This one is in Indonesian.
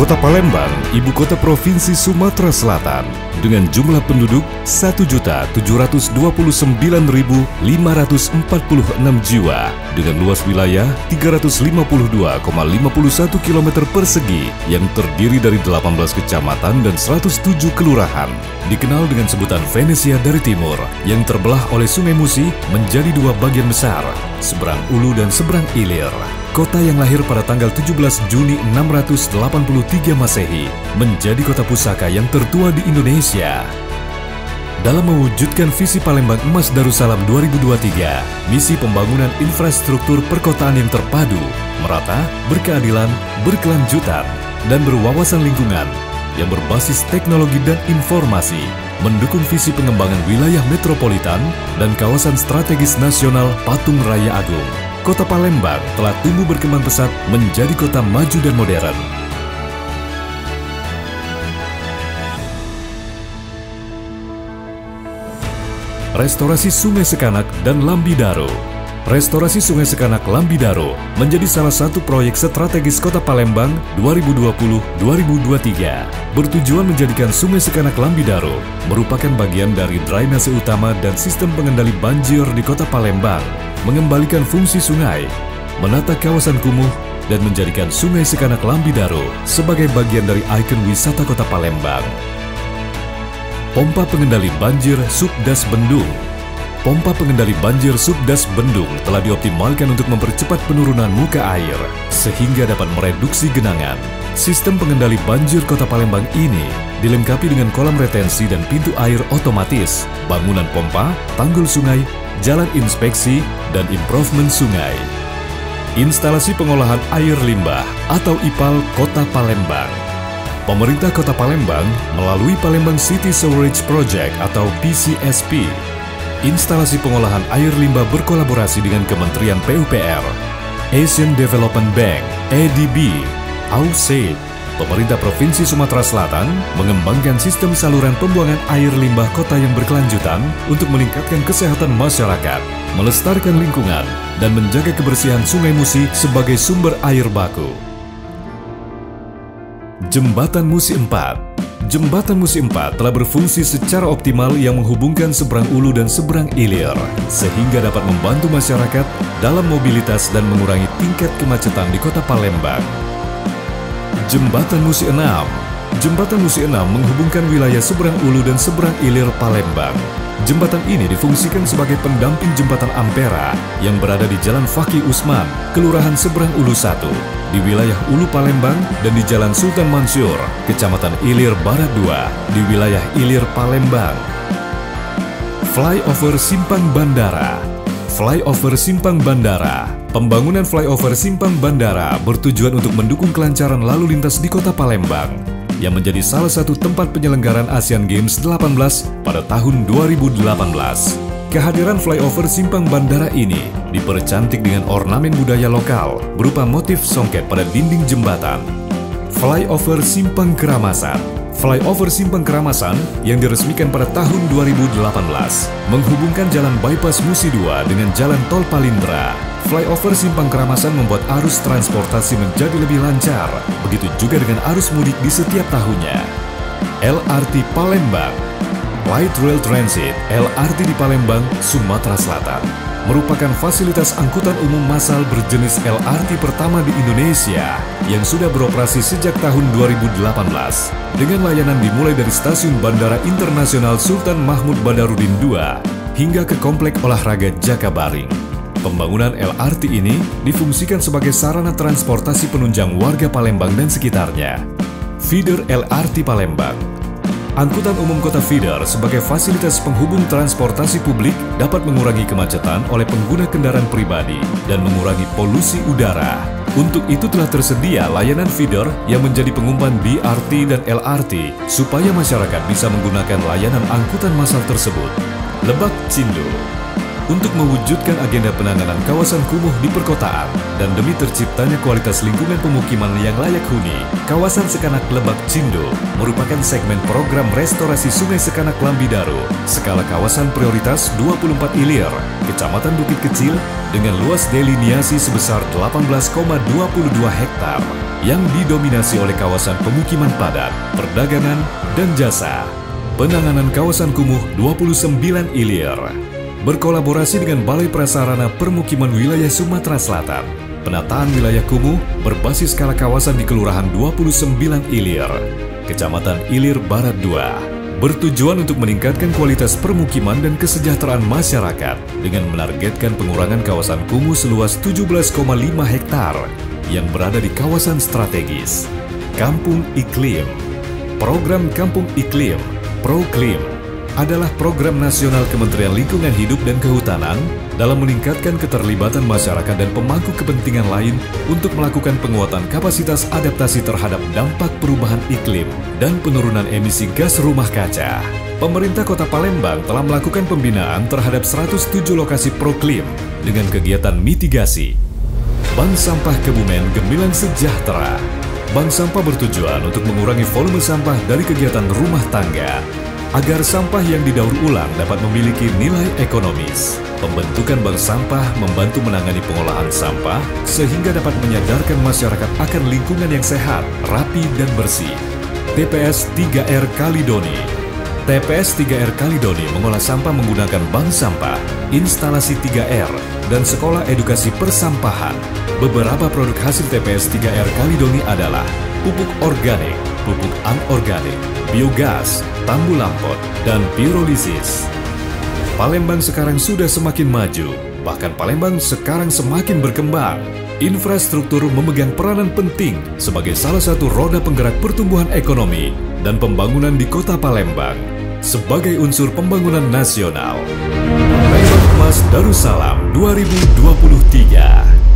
Kota Palembang, ibu kota Provinsi Sumatera Selatan, dengan jumlah penduduk 1.729.546 jiwa, dengan luas wilayah 352,51 km persegi yang terdiri dari 18 kecamatan dan 107 kelurahan. Dikenal dengan sebutan Venesia dari timur, yang terbelah oleh Sungai Musi menjadi dua bagian besar, seberang Ulu dan seberang Ilir. Kota yang lahir pada tanggal 17 Juni 683 Masehi menjadi kota pusaka yang tertua di Indonesia. Dalam mewujudkan visi Palembang Emas Darussalam 2023, misi pembangunan infrastruktur perkotaan yang terpadu, merata, berkeadilan, berkelanjutan, dan berwawasan lingkungan yang berbasis teknologi dan informasi, mendukung visi pengembangan wilayah metropolitan dan kawasan strategis nasional Patung Raya Agung. Kota Palembang telah tumbuh berkembang pesat menjadi kota maju dan modern. Restorasi Sungai Sekanak dan Lambidaro. Restorasi Sungai Sekanak Lambidaro menjadi salah satu proyek strategis Kota Palembang 2020-2023. Bertujuan menjadikan Sungai Sekanak Lambidaro merupakan bagian dari drainase utama dan sistem pengendali banjir di Kota Palembang, mengembalikan fungsi sungai, menata kawasan kumuh, dan menjadikan Sungai Sekanak Lambidaro sebagai bagian dari ikon wisata Kota Palembang. Pompa pengendali banjir Subdas Bendung. Pompa pengendali banjir Subdas Bendung telah dioptimalkan untuk mempercepat penurunan muka air, sehingga dapat mereduksi genangan. Sistem pengendali banjir Kota Palembang ini dilengkapi dengan kolam retensi dan pintu air otomatis, bangunan pompa, tanggul sungai, jalan inspeksi, dan improvement sungai. Instalasi pengolahan air limbah atau IPAL Kota Palembang. Pemerintah Kota Palembang melalui Palembang City Sewerage Project atau PCSP. Instalasi pengolahan air limbah berkolaborasi dengan Kementerian PUPR, Asian Development Bank, ADB, AUSAID. Pemerintah Provinsi Sumatera Selatan mengembangkan sistem saluran pembuangan air limbah kota yang berkelanjutan untuk meningkatkan kesehatan masyarakat, melestarikan lingkungan, dan menjaga kebersihan Sungai Musi sebagai sumber air baku. Jembatan Musi 4. Jembatan Musi 4 telah berfungsi secara optimal yang menghubungkan seberang Ulu dan seberang Ilir, sehingga dapat membantu masyarakat dalam mobilitas dan mengurangi tingkat kemacetan di Kota Palembang. Jembatan Musi 6. Jembatan Musi 6 menghubungkan wilayah seberang Ulu dan seberang Ilir Palembang. Jembatan ini difungsikan sebagai pendamping jembatan Ampera yang berada di Jalan Fakih Usman, Kelurahan Seberang Ulu 1, di wilayah Ulu Palembang, dan di Jalan Sultan Mansur, Kecamatan Ilir Barat 2, di wilayah Ilir Palembang. Flyover Simpang Bandara. Flyover Simpang Bandara. Pembangunan flyover Simpang Bandara bertujuan untuk mendukung kelancaran lalu lintas di Kota Palembang, yang menjadi salah satu tempat penyelenggaraan Asian Games 18 pada tahun 2018. Kehadiran flyover Simpang Bandara ini dipercantik dengan ornamen budaya lokal berupa motif songket pada dinding jembatan. Flyover Simpang Keramasan. Flyover Simpang Keramasan yang diresmikan pada tahun 2018 menghubungkan Jalan Bypass Musi 2 dengan Jalan Tol Palindra. Flyover Simpang Keramasan membuat arus transportasi menjadi lebih lancar, begitu juga dengan arus mudik di setiap tahunnya. LRT Palembang. Light Rail Transit (LRT) di Palembang, Sumatera Selatan merupakan fasilitas angkutan umum massal berjenis LRT pertama di Indonesia yang sudah beroperasi sejak tahun 2018 dengan layanan dimulai dari Stasiun Bandara Internasional Sultan Mahmud Badarudin II hingga ke Komplek Olahraga Jakabaring. Pembangunan LRT ini difungsikan sebagai sarana transportasi penunjang warga Palembang dan sekitarnya. Feeder LRT Palembang. Angkutan umum kota feeder sebagai fasilitas penghubung transportasi publik dapat mengurangi kemacetan oleh pengguna kendaraan pribadi dan mengurangi polusi udara. Untuk itu telah tersedia layanan feeder yang menjadi pengumpan BRT dan LRT supaya masyarakat bisa menggunakan layanan angkutan massal tersebut. Lebak Cindu. Untuk mewujudkan agenda penanganan kawasan kumuh di perkotaan dan demi terciptanya kualitas lingkungan pemukiman yang layak huni, kawasan Sekanak Lebak Cindo merupakan segmen program restorasi Sungai Sekanak Lambidaru, skala kawasan prioritas 24 ilir, Kecamatan Bukit Kecil dengan luas deliniasi sebesar 18,22 hektar yang didominasi oleh kawasan pemukiman padat, perdagangan, dan jasa. Penanganan kawasan kumuh 29 ilir berkolaborasi dengan Balai Prasarana Permukiman Wilayah Sumatera Selatan. Penataan wilayah kumuh berbasis skala kawasan di Kelurahan 29 Ilir, Kecamatan Ilir Barat 2, bertujuan untuk meningkatkan kualitas permukiman dan kesejahteraan masyarakat dengan menargetkan pengurangan kawasan kumuh seluas 17,5 hektar yang berada di kawasan strategis. Kampung Iklim. Program Kampung Iklim, Proklim, adalah program nasional Kementerian Lingkungan Hidup dan Kehutanan dalam meningkatkan keterlibatan masyarakat dan pemangku kepentingan lain untuk melakukan penguatan kapasitas adaptasi terhadap dampak perubahan iklim dan penurunan emisi gas rumah kaca. Pemerintah Kota Palembang telah melakukan pembinaan terhadap 107 lokasi Proklim dengan kegiatan mitigasi. Bank Sampah Kebumen Gemilang Sejahtera. Bank sampah bertujuan untuk mengurangi volume sampah dari kegiatan rumah tangga, agar sampah yang didaur ulang dapat memiliki nilai ekonomis. Pembentukan bank sampah membantu menangani pengolahan sampah sehingga dapat menyadarkan masyarakat akan lingkungan yang sehat, rapi, dan bersih. TPS 3R Kalidoni. TPS 3R Kalidoni mengolah sampah menggunakan bank sampah, instalasi 3R, dan sekolah edukasi persampahan. Beberapa produk hasil TPS 3R Kalidoni adalah pupuk organik, pupuk anorganik, biogas, tambu lampot, dan pirolisis. Palembang sekarang sudah semakin maju, bahkan Palembang sekarang semakin berkembang. Infrastruktur memegang peranan penting sebagai salah satu roda penggerak pertumbuhan ekonomi dan pembangunan di Kota Palembang sebagai unsur pembangunan nasional. Palembang Emas Darussalam 2023.